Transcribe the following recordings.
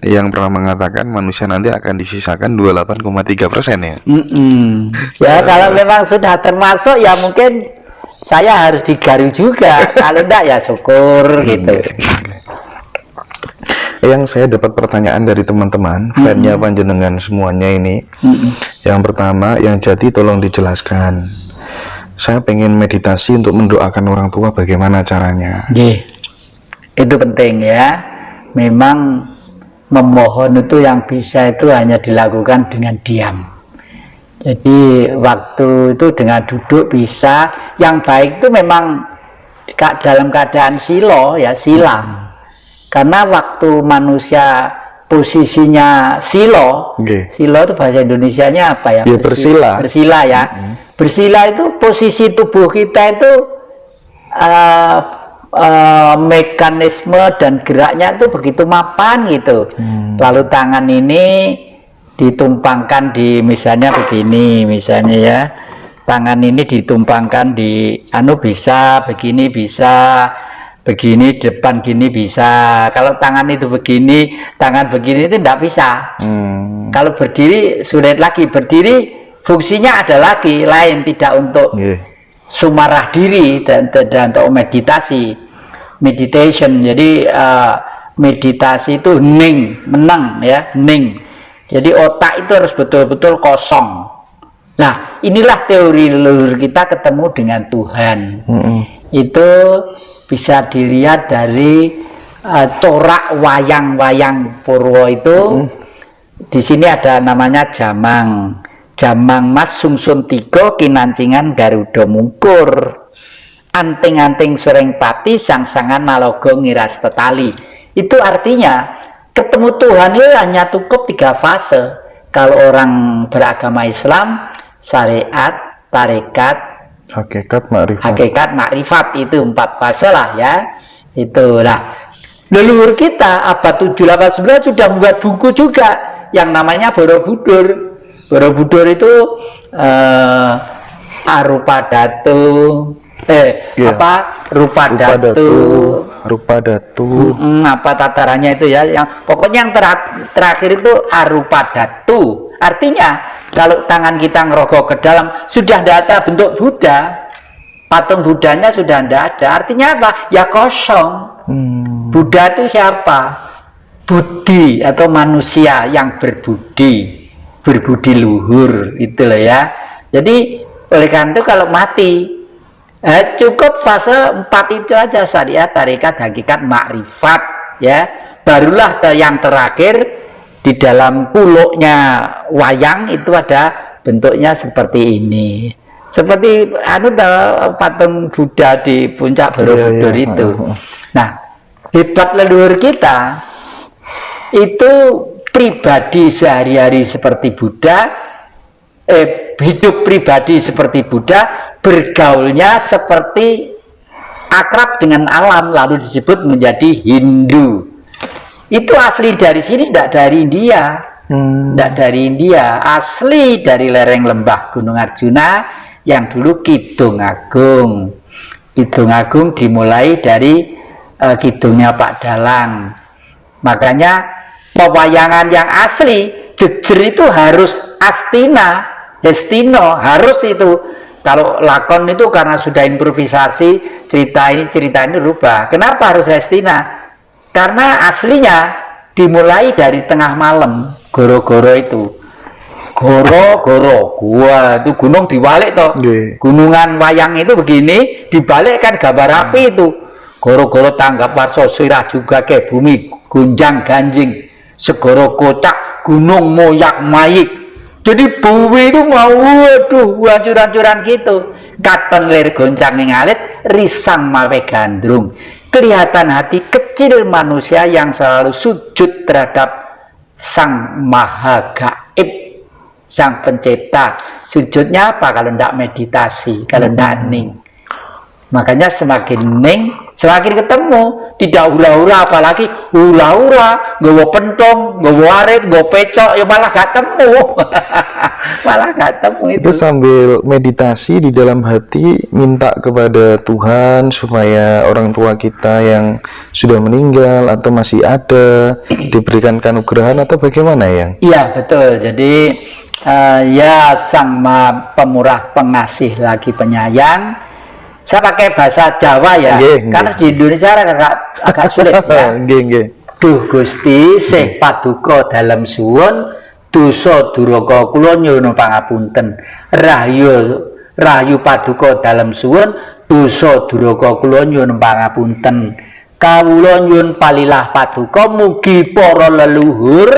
yang pernah mengatakan manusia nanti akan disisakan 28,3% ya. Ya kalau memang sudah termasuk ya mungkin saya harus digaru juga. Kalau enggak ya syukur gitu. Yang saya dapat pertanyaan dari teman-teman, fansnya panjenengan semuanya ini. Yang pertama, yang jadi tolong dijelaskan. Saya pengen meditasi untuk mendoakan orang tua, bagaimana caranya? Itu penting ya. Memang memohon itu yang bisa itu hanya dilakukan dengan diam. Jadi waktu itu dengan duduk bisa. Yang baik itu memang dalam keadaan sila ya, sila. Karena waktu manusia posisinya sila, sila itu bahasa Indonesianya apa ya? Ya bersila. Bersila ya. Bersila itu posisi tubuh kita itu mekanisme dan geraknya itu begitu mapan gitu. Lalu tangan ini ditumpangkan di misalnya begini, misalnya ya. Tangan ini ditumpangkan di bisa, begini bisa. Begini depan gini bisa. Kalau tangan itu begini, tangan begini itu tidak bisa. Kalau berdiri sulit lagi. Berdiri fungsinya ada lagi lain, tidak untuk sumarah diri dan untuk meditasi, meditation. Jadi meditasi itu menang ya, Jadi otak itu harus betul-betul kosong. Nah, inilah teori leluhur kita ketemu dengan Tuhan. Itu bisa dilihat dari corak wayang-wayang Purwo itu. Di sini ada namanya jamang mas sungsun tiga kinancingan Garuda mungkur anting-anting sureng pati sang-sangan nalogo ngiras tetali. Itu artinya ketemu Tuhan itu hanya cukup 3 fase. Kalau orang beragama Islam, syariat, tarekat, hakikat makrifat, itu 4 fase lah ya. Itulah leluhur kita abad 7-8-9 sudah membuat buku juga yang namanya Borobudur. Borobudur itu rupa datu apa tatarannya itu ya, yang pokoknya yang terakhir itu arupa datu. Artinya kalau tangan kita ngerogok ke dalam sudah tidak ada bentuk Buddha, patung Budanya sudah tidak ada. Artinya apa? Ya kosong. Buddha itu siapa? Budi atau manusia yang berbudi luhur, itulah ya. Jadi oleh karena itu kalau mati cukup fase 4 itu aja, syariat, tarekat, hakikat, makrifat ya. Barulah yang terakhir di dalam kuluknya wayang itu ada bentuknya seperti ini, seperti patung Buddha di puncak Borobudur itu. Nah, hebat leluhur kita itu pribadi sehari-hari seperti Buddha, hidup pribadi seperti Buddha, bergaulnya seperti akrab dengan alam, lalu disebut menjadi Hindu. Itu asli dari sini, tidak dari India. Tidak dari India, asli dari lereng lembah Gunung Arjuna yang dulu Kidung Agung. Kidung Agung dimulai dari kidungnya Pak Dalang. Makanya pewayangan yang asli jejer itu harus Astina, Hestino, harus itu. Kalau lakon itu karena sudah improvisasi, cerita ini rubah. Kenapa harus Hestina? Karena aslinya dimulai dari tengah malam, goro-goro itu. Goro-goro, gua itu gunung dibalik toh. Gunungan wayang itu begini, dibalik kan gambar api itu. Goro-goro tanggap warso sirah juga ke bumi gunjang ganjing. Segoro kocak, gunung moyak mayik. Jadi bumi itu mau hancur-hancuran gitu. Katon lir goncang ngalit, risang mawe gandrung. Kelihatan hati kecil manusia yang selalu sujud terhadap Sang Maha Gaib, Sang Pencipta. Sujudnya apa kalau tidak meditasi, kalau tidak ning? Makanya semakin ning, semakin ketemu. Tidak hura-hura, apalagi hura-hura, nggawa pentong, nggawa arit, nggawa pecok, ya malah gak temu. Malah ketemu Itu sambil meditasi di dalam hati, minta kepada Tuhan supaya orang tua kita yang sudah meninggal atau masih ada diberikan kanugrahan atau bagaimana yang? Iya betul. Jadi ya Sang Maha Pemurah Pengasih lagi penyayang. Saya pakai bahasa Jawa ya, karena di Indonesia agak sulit ya. Duh Gusti, sih paduka dalam suwun, dosa duraka kula nyuwun pangapunten. Rahayu paduka dalam suwun, dosa duraka kula nyuwun pangapunten. Kawula nyuwun palilah paduka mugi para leluhur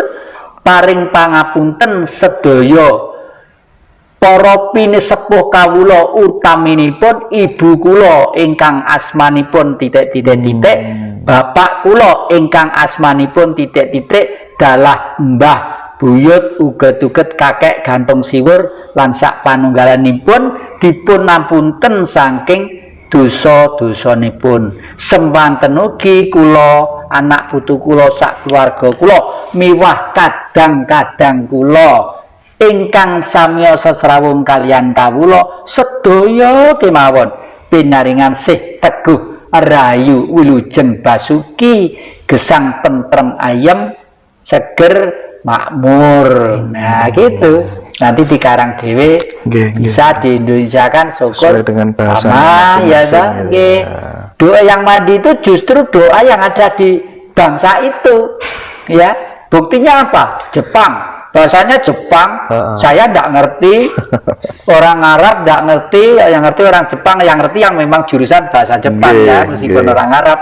paring pangapunten sedaya. Para pinisepuh kawula utaminipun ibu kula ingkang asmanipun titik-titik, bapak kula ingkang asmanipun titik-titik, dalah mbah buyut uget-uget kakek gantung siwur lan sak panunggalanipun dipun ampunten saking dosa-dosanipun. Semanten ugi kula anak putu kula sak keluarga kula miwah kadang-kadang kula ingkang samya sesrawung kalian kawula sedaya kemawon pinaringan sih teguh rahayu wilujeng basuki gesang tentrem ayem seger makmur. Nah gitu nanti dikarang dewe bisa di Indonesia kan syukur dengan bahasa sama ya kan. Doa yang mandi itu justru doa yang ada di bangsa itu ya. Buktinya apa? Jepang, bahasanya Jepang, saya tidak ngerti, orang Arab tidak ngerti, yang ngerti orang Jepang, yang ngerti yang memang jurusan bahasa Jepang ya, meskipun orang Arab,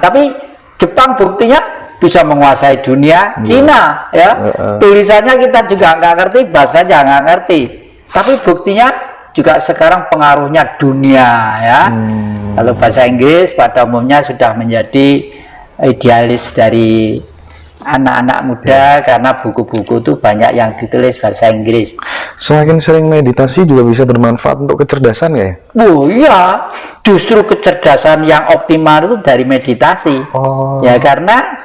tapi Jepang buktinya bisa menguasai dunia. Cina ya, tulisannya kita juga nggak ngerti, bahasanya nggak ngerti, tapi buktinya juga sekarang pengaruhnya dunia ya. Kalau bahasa Inggris pada umumnya sudah menjadi idealis dari anak-anak muda karena buku-buku itu banyak yang ditulis bahasa Inggris. Semakin sering meditasi juga bisa bermanfaat untuk kecerdasan ya? Oh iya, justru kecerdasan yang optimal itu dari meditasi. Ya karena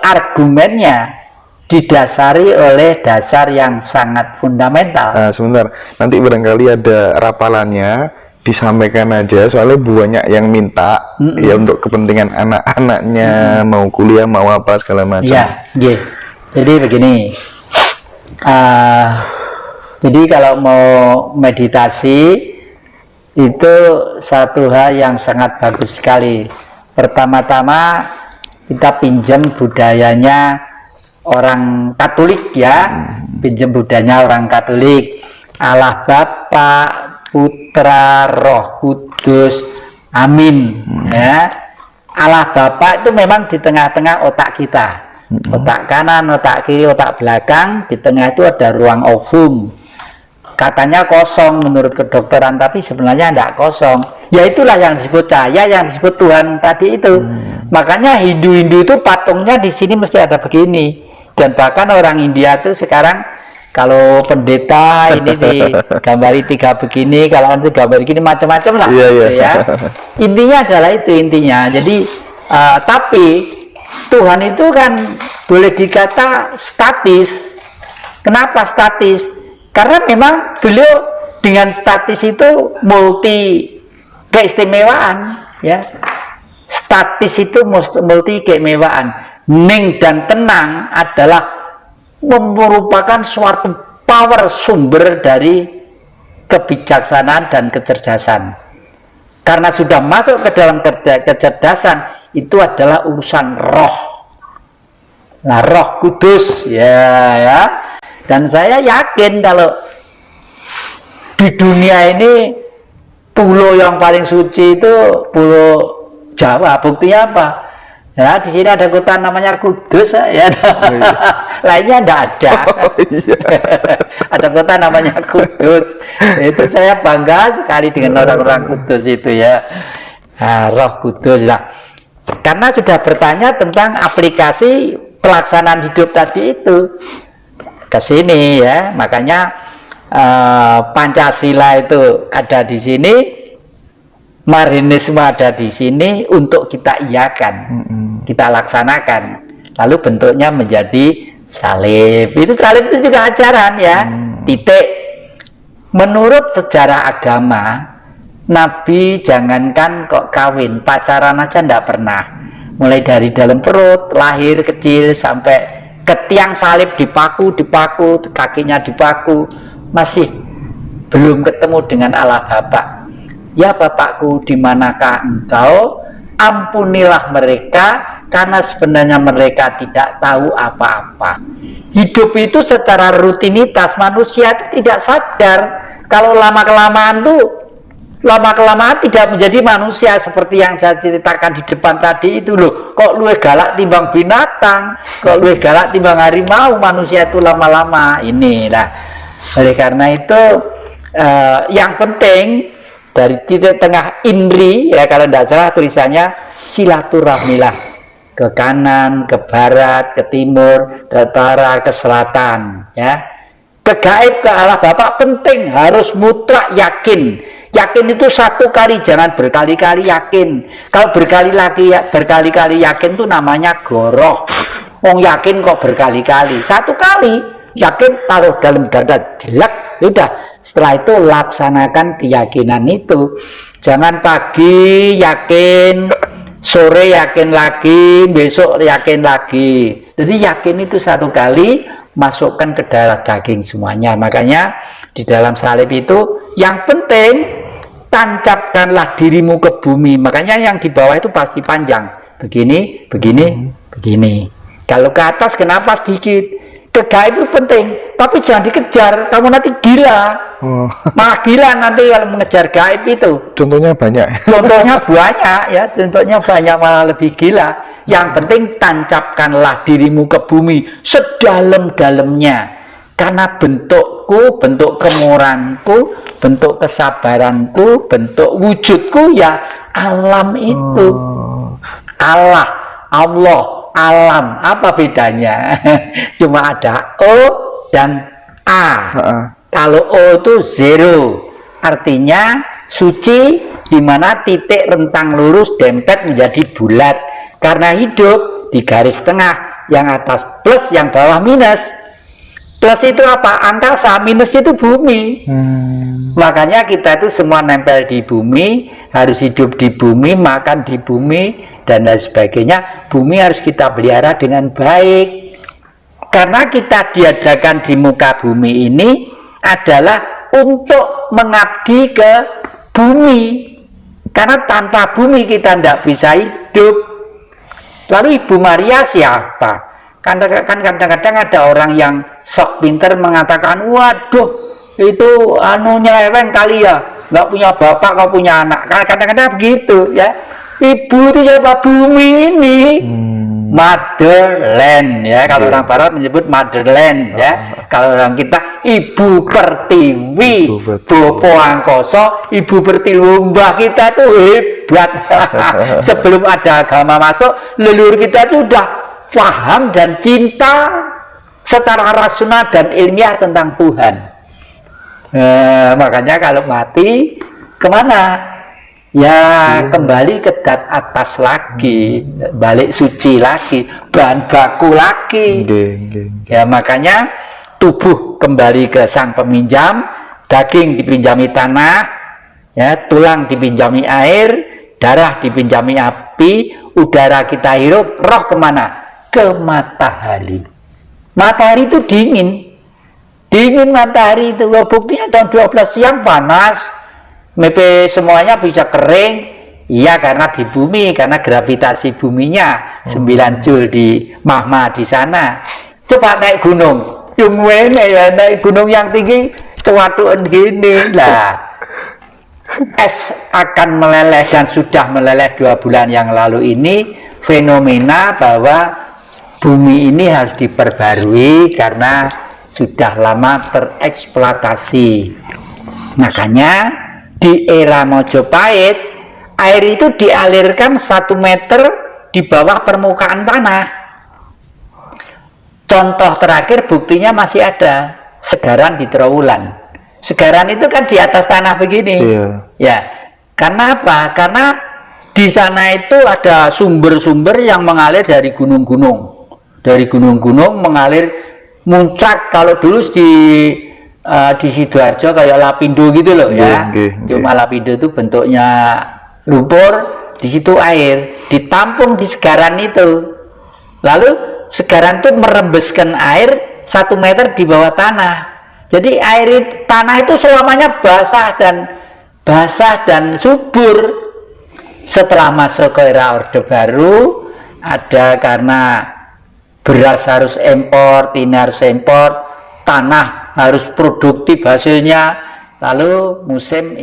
argumennya didasari oleh dasar yang sangat fundamental. Nah, sebentar, nanti barangkali ada rapalannya, disampaikan aja soalnya banyak yang minta ya untuk kepentingan anak-anaknya mau kuliah mau apa segala macam ya. Jadi begini jadi kalau mau meditasi itu satu hal yang sangat bagus sekali. Pertama-tama kita pinjam budayanya orang Katolik ya, pinjam budayanya orang Katolik, Allah Bapa, Putra, Roh Kudus, amin ya. Allah Bapa itu memang di tengah-tengah otak kita, otak kanan, otak kiri, otak belakang, di tengah itu ada ruang ovum. Katanya kosong menurut kedokteran, tapi sebenarnya tidak kosong. Ya itulah yang disebut cahaya, yang disebut Tuhan tadi itu. Makanya Hindu-Hindu itu patungnya di sini mesti ada begini. Dan bahkan orang India itu sekarang kalau pendeta ini digambari 3 begini, kalau nanti gambar begini macam-macam lah, gitu ya. Intinya adalah itu intinya. Jadi tapi Tuhan itu kan boleh dikata statis. Kenapa statis? Karena memang beliau dengan statis itu multi keistimewaan, ya. Statis itu multi keistimewaan. Ning dan tenang adalah merupakan suatu power sumber dari kebijaksanaan dan kecerdasan. Karena sudah masuk ke dalam kecerdasan, itu adalah urusan roh. Nah, Roh Kudus ya. Dan saya yakin kalau di dunia ini pulau yang paling suci itu pulau Jawa. Buktinya apa? Ya, di sini ada kota namanya Kudus ya. Lainnya tidak ada. Ada kota namanya Kudus. Itu saya bangga sekali dengan orang-orang Kudus itu ya. Nah, Roh Kudus lah. Karena sudah bertanya tentang aplikasi pelaksanaan hidup tadi itu ke sini ya. Makanya Pancasila itu ada di sini, Marxisme ada di sini untuk kita iakan, kita laksanakan. Lalu bentuknya menjadi salib. Salib itu juga ajaran ya. Titik. Menurut sejarah agama, Nabi jangankan kok kawin, pacaran aja ndak pernah. Mulai dari dalam perut, lahir kecil sampai ke tiang salib dipaku, kakinya dipaku, masih belum ketemu dengan Allah Bapa. Ya Bapakku, di manakah engkau? Ampunilah mereka, karena sebenarnya mereka tidak tahu apa-apa. Hidup itu secara rutinitas, manusia itu tidak sadar. Kalau lama-kelamaan tidak menjadi manusia seperti yang saya ceritakan di depan tadi itu loh. Kok luwih galak timbang binatang, kok luwih galak timbang harimau manusia itu lama-lama. Inilah. Oleh karena itu yang penting dari titik tengah Indri, ya kalau tidak salah tulisannya silaturahmilah, ke kanan, ke barat, ke timur, ke utara, ke selatan, ya. Ke gaib, ke Allah Bapa penting, harus mutlak yakin. Yakin itu satu kali, jangan berkali-kali yakin. Kalau berkali-kali yakin itu namanya goroh. Wong yakin kok berkali-kali, satu kali yakin taruh dalam dada jelek. Udah, setelah itu laksanakan keyakinan itu. Jangan pagi yakin, sore yakin lagi, besok yakin lagi. Jadi yakin itu satu kali, masukkan ke darah daging semuanya. Makanya di dalam salib itu yang penting tancapkanlah dirimu ke bumi. Makanya yang di bawah itu pasti panjang. Begini, begini, begini. Kalau ke atas kenapa sedikit? Ke gaib itu penting, tapi jangan dikejar, kamu nanti gila. Malah gila nanti kalau mengejar gaib itu. Contohnya banyak. Contohnya banyak ya, contohnya banyak malah lebih gila. Yang penting tancapkanlah dirimu ke bumi sedalam-dalamnya. Karena bentukku, bentuk kemurahanku, bentuk kesabaranku, bentuk wujudku ya alam itu. Allah, alam, apa bedanya? Cuma ada O dan A. Kalau O itu zero, artinya suci, di mana titik rentang lurus dempet menjadi bulat. Karena hidup di garis tengah, yang atas plus, yang bawah minus. Plus itu apa? Angkasa, minus itu bumi. Makanya kita itu semua nempel di bumi, harus hidup di bumi, makan di bumi, dan lain sebagainya. Bumi harus kita pelihara dengan baik. Karena kita diadakan di muka bumi ini adalah untuk mengabdi ke bumi. Karena tanpa bumi kita tidak bisa hidup. Lalu Ibu Maria siapa? Kan kadang-kadang ada orang yang sok pinter mengatakan, waduh itu nyeleweng kali ya, nggak punya bapak, nggak punya anak. Kadang-kadang begitu ya. Ibu itu siapa? Bumi ini. Motherland ya, kalau orang barat menyebut motherland ya. Kalau orang kita Ibu Pertiwi, Bopo Angkoso, Ibu Pertiwi. Mbah kita tuh hebat. Sebelum ada agama masuk, leluhur kita tuh udah paham dan cinta secara rasional dan ilmiah tentang Tuhan. Makanya kalau mati kemana? Ya kembali ke dat atas lagi, balik suci lagi, bahan baku lagi. Ya makanya tubuh kembali ke sang peminjam, daging dipinjami tanah, ya tulang dipinjami air, darah dipinjami api, udara kita hirup, roh kemana? Ke matahari. Matahari itu dingin matahari itu. Buktinya jam 12 siang panas. Mepe semuanya bisa kering, iya karena di bumi, karena gravitasi buminya 9 Joule di magma di sana. Coba naik gunung, ya naik gunung yang tinggi, cuatuan gini lah. Es akan meleleh dan sudah meleleh 2 bulan yang lalu ini. Fenomena bahwa bumi ini harus diperbarui karena sudah lama tereksploitasi. Makanya di era Mojopahit, air itu dialirkan 1 meter di bawah permukaan tanah. Contoh terakhir buktinya masih ada, Segaran di Trowulan. Segaran itu kan di atas tanah begini. Ya, karena apa? Karena di sana itu ada sumber-sumber yang mengalir dari gunung-gunung. dari gunung-gunung mengalir muncak. Kalau dulu di Sidoarjo kayak Lapindo gitu loh ya. Cuma Lapindo itu bentuknya lumpur, di situ air ditampung di segaran itu. Lalu segaran itu merembeskan air 1 meter di bawah tanah. Jadi tanah itu selamanya basah dan subur. Setelah masuk ke era Orde Baru, ada karena beras harus impor, tinja harus impor, tanah harus produktif hasilnya. Lalu musim